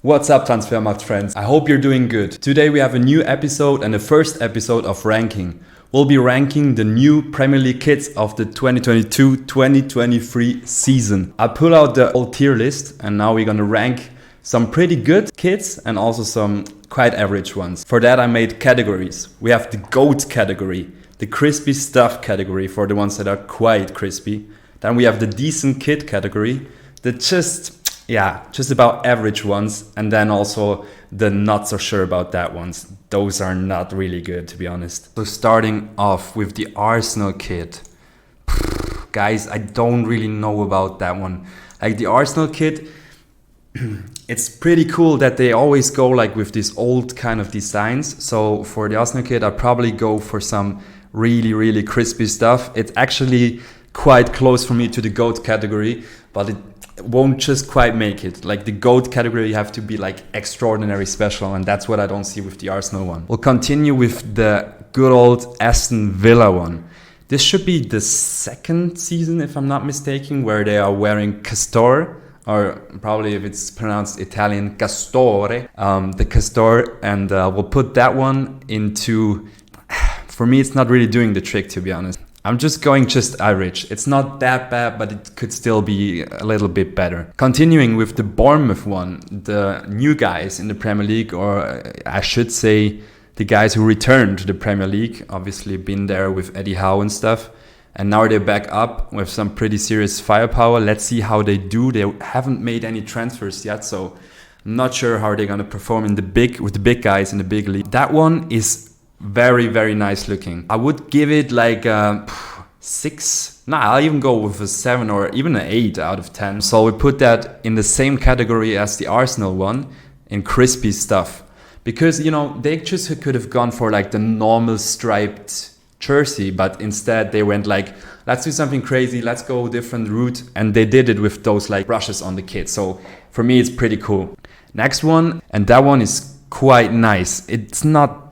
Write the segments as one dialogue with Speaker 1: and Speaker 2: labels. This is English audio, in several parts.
Speaker 1: What's up, Transfermarkt friends? I hope you're doing good. Today we have a new episode and the first episode of ranking. We'll be ranking the new Premier League kits of the 2022-2023 season. I pull out the old tier list and now we're gonna rank some pretty good kits and also some quite average ones. For that I made categories. We have the GOAT category, the crispy stuff category for the ones that are quite crispy. Then we have the decent kit category, the just about average ones, and then also the not so sure about that ones. Those are not really good, to be honest. So starting off with the Arsenal kit. Guys, I don't really know about that one. Like the Arsenal kit, it's pretty cool that they always go like with these old kind of designs. So for the Arsenal kit, I probably go for some really crispy stuff. It's actually quite close for me to the GOAT category, but it won't just quite make it. Like the GOAT category, you have to be like extraordinary special, and that's what I don't see with the Arsenal one. We'll continue with the good old Aston Villa one. This should be the second season, if I'm not mistaken, where they are wearing Castor, or probably if it's pronounced Italian, Castore, the Castor, and we'll put that one into, for me it's not really doing the trick, to be honest. I'm just going average. It's not that bad, but it could still be a little bit better. Continuing with the Bournemouth one, the new guys in the Premier League, or I should say the guys who returned to the Premier League, obviously been there with Eddie Howe and stuff. And now they're back up with some pretty serious firepower. Let's see how they do. They haven't made any transfers yet, so I'm not sure how they're going to perform with the big guys in the big league. That one is very nice looking. I would give it like a 6. I'll even go with a 7 or even an 8 out of 10. So we put that in the same category as the Arsenal one, in crispy stuff. Because, you know, they just could have gone for like the normal striped jersey, but instead they went like, let's do something crazy, let's go a different route. And they did it with those like brushes on the kit. So for me, it's pretty cool. Next one, and that one is quite nice. It's not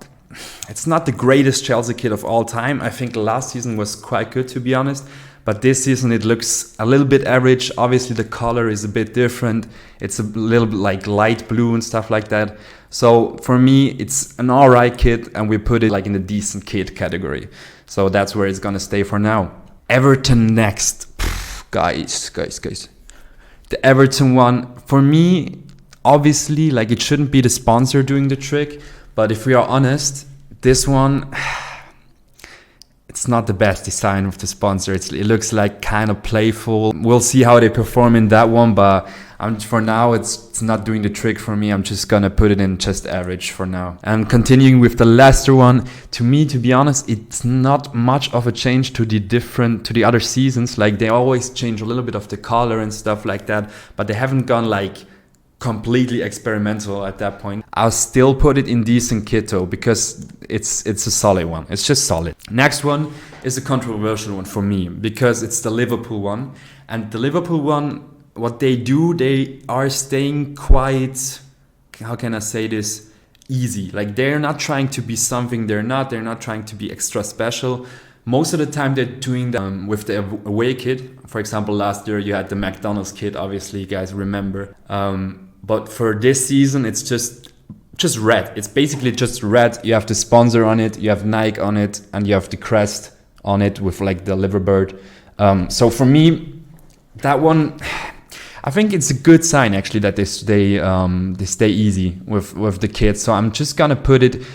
Speaker 1: the greatest Chelsea kit of all time. I think last season was quite good, to be honest. But this season it looks a little bit average. Obviously the color is a bit different. It's a little bit like light blue and stuff like that. So for me, it's an alright kit and we put it like in the decent kit category. So that's where it's gonna stay for now. Everton next. Guys. The Everton one, for me, obviously like it shouldn't be the sponsor doing the trick. But if we are honest, this one, it's not the best design of the sponsor. It looks like kind of playful. We'll see how they perform in that one, but for now, it's not doing the trick for me. I'm just gonna put it in just average for now. And continuing with the Leicester one, to me, to be honest, it's not much of a change to the other seasons. Like they always change a little bit of the color and stuff like that, but they haven't gone like completely experimental at that point. I'll still put it in decent kit though, because it's a solid one. It's just solid. Next one is a controversial one for me because it's the Liverpool one. And the Liverpool one, what they do, they are staying quite, how can I say this, easy. Like they're not trying to be something they're not trying to be extra special. Most of the time they're doing them with the away kit. For example, last year you had the McDonald's kit, obviously you guys remember. But for this season, it's just red. It's basically just red. You have the sponsor on it, you have Nike on it, and you have the crest on it with like the liverbird. So for me, that one, I think it's a good sign actually that they stay easy with the kit. So I'm just gonna put it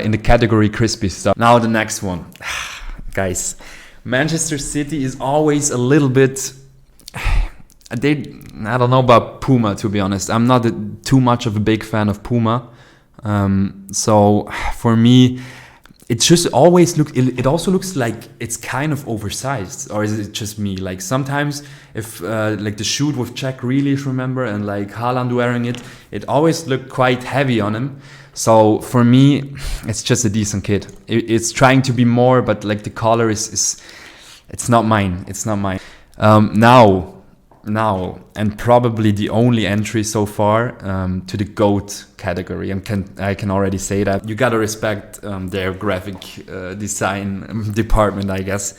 Speaker 1: in the category crispy stuff. Now the next one, guys, Manchester City is always a little bit. I don't know about Puma, to be honest. I'm not too much of a big fan of Puma. So for me, it just always it also looks like it's kind of oversized. Or is it just me? Like sometimes if like the shoot with Jack Grealish, remember, and like Haaland wearing it, it always looked quite heavy on him. So for me, it's just a decent kit. It's trying to be more, but like the color is it's not mine. It's not mine. Now, and probably the only entry so far to the GOAT category, and I can already say that. You gotta respect their graphic design department, I guess.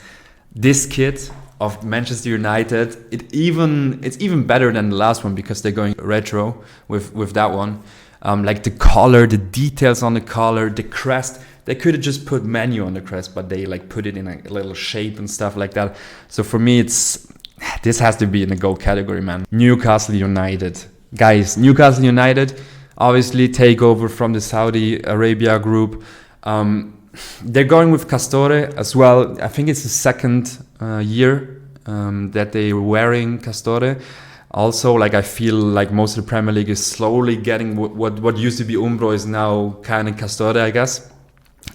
Speaker 1: This kit of Manchester United. It's even better than the last one because they're going retro with that one. Like the collar, the details on the collar, the crest. They could have just put menu on the crest, but they like put it in a little shape and stuff like that. So for me, this has to be in the GOAT category, man. Newcastle United. Guys, Newcastle United, obviously takeover from the Saudi Arabia group. They're going with Castore as well. I think it's the second year that they're wearing Castore. Also, like I feel like most of the Premier League is slowly getting what used to be Umbro is now kind of Castore, I guess.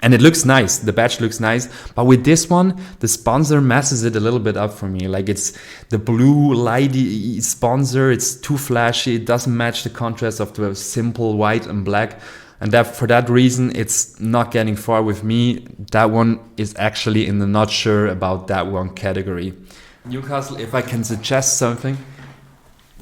Speaker 1: And it looks nice. The badge looks nice. But with this one, the sponsor messes it a little bit up for me. Like it's the blue lighty sponsor. It's too flashy. It doesn't match the contrast of the simple white and black. And for that reason, it's not getting far with me. That one is actually in the not sure about that one category. Newcastle, if I can suggest something,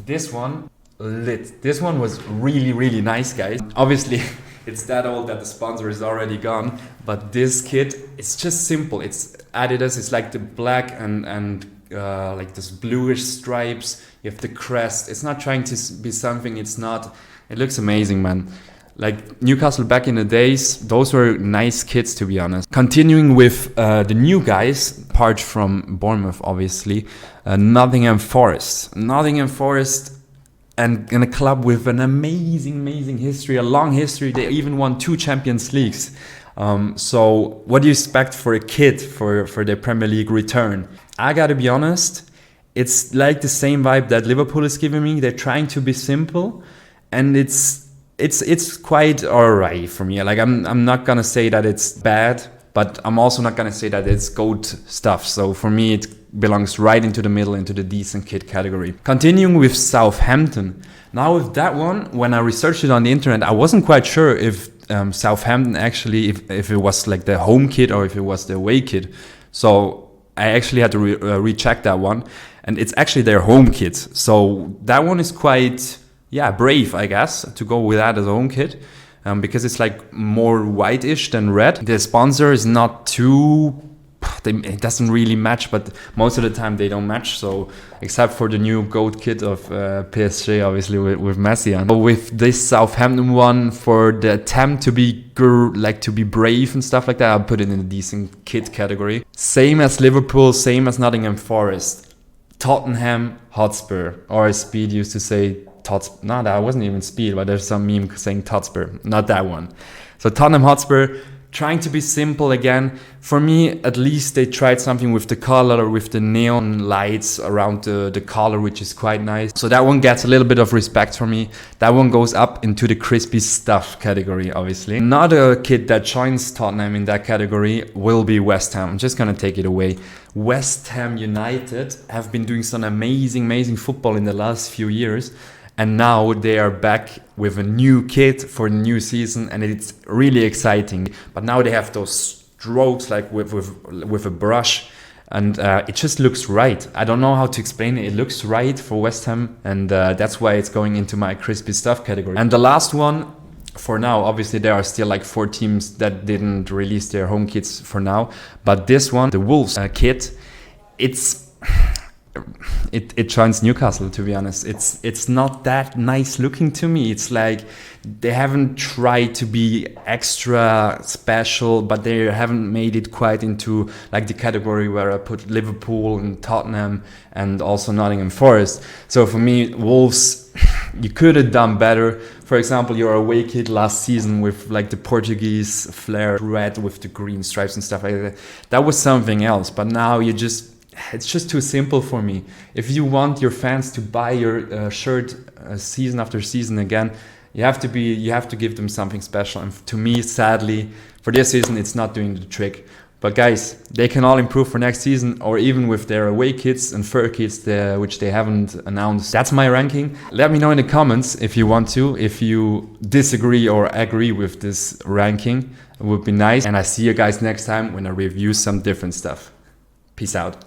Speaker 1: this one lit. This one was really, really nice, guys. Obviously, it's that old that the sponsor is already gone. But this kit, it's just simple. It's Adidas. It's like the black and like this bluish stripes. You have the crest. It's not trying to be something it's not. It looks amazing, man. Like Newcastle back in the days, those were nice kits, to be honest. Continuing with the new guys, apart from Bournemouth, obviously, Nottingham Forest. Nottingham Forest, and in a club with an amazing history, a long history. They even won 2 Champions Leagues. So what do you expect for a kid for their Premier League return? I gotta be honest, it's like the same vibe that Liverpool is giving me. They're trying to be simple, and it's quite alright for me. Like I'm not gonna say that it's bad, but I'm also not gonna say that it's GOAT stuff. So for me, it belongs right into the middle, into the decent kid category. Continuing with Southampton. Now with that one, when I researched it on the internet, I wasn't quite sure if Southampton actually, if it was like the home kit or if it was the away kit. So I actually had to recheck that one, and it's actually their home kit. So that one is quite brave, I guess, to go with that as a home kit, because it's like more whitish than red. The sponsor is not too, it doesn't really match, but most of the time they don't match. So except for the new GOAT kit of PSG, obviously with Messi on. So with this Southampton one, for the attempt to be to be brave and stuff like that, I'll put it in the decent kit category. Same as Liverpool, same as Nottingham Forest. Tottenham Hotspur, or as Speed used to say, no, that wasn't even Speed, but there's some meme saying Hotspur, not that one. So Tottenham Hotspur, trying to be simple again. For me, at least they tried something with the color, with the neon lights around the collar, which is quite nice. So that one gets a little bit of respect from me. That one goes up into the crispy stuff category, obviously. Another kid that joins Tottenham in that category will be West Ham. I'm just gonna take it away. West Ham United have been doing some amazing football in the last few years. And now they are back with a new kit for the new season, and it's really exciting. But now they have those strokes like with a brush, and it just looks right. I don't know how to explain it. It looks right for West Ham, and that's why it's going into my crispy stuff category. And the last one, for now, obviously there are still like 4 teams that didn't release their home kits for now. But this one, the Wolves kit, it joins Newcastle, to be honest. It's not that nice looking to me. It's like they haven't tried to be extra special, but they haven't made it quite into like the category where I put Liverpool and Tottenham and also Nottingham Forest. So for me, Wolves, you could have done better. For example, your away kit last season with like the Portuguese flair red with the green stripes and stuff like that, that was something else. But now it's just too simple for me. If you want your fans to buy your shirt season after season again, you have to give them something special. And to me, sadly, for this season, it's not doing the trick. But guys, they can all improve for next season, or even with their away kits and fur kits, which they haven't announced. That's my ranking. Let me know in the comments if you want to, if you disagree or agree with this ranking. It would be nice. And I see you guys next time when I review some different stuff. Peace out.